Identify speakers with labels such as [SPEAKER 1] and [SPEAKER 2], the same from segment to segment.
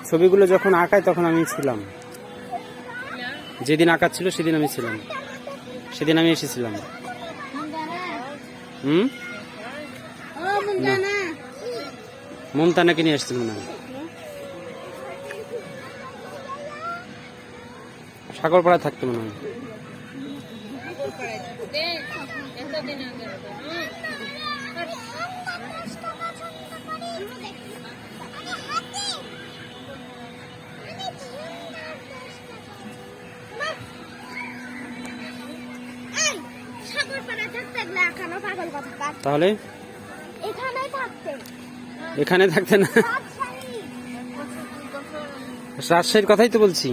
[SPEAKER 1] ছবিগুলো যখন আঁকায় তখন আমি ছিলাম, যেদিন আঁকা ছিল সেদিন আমি ছিলাম, সেদিন আমি এসেছিলাম। মমতানাকে নিয়ে আসছিলাম না, সাগরপাড়া থাকতো মনে হয়। তাহলে এখানে থাকতে না, রাজশাহীর কথাই তো বলছি।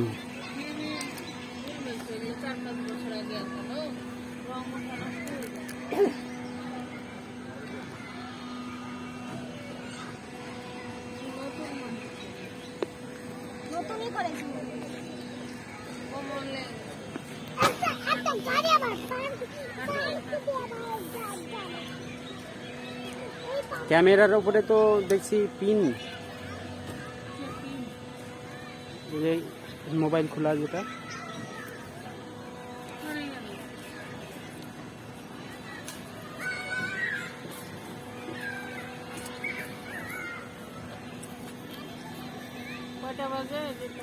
[SPEAKER 1] ক্যামেরার উপরে তো দেখছি পিন, মোবাইল খোলা যেটা, কয়টা বাজে?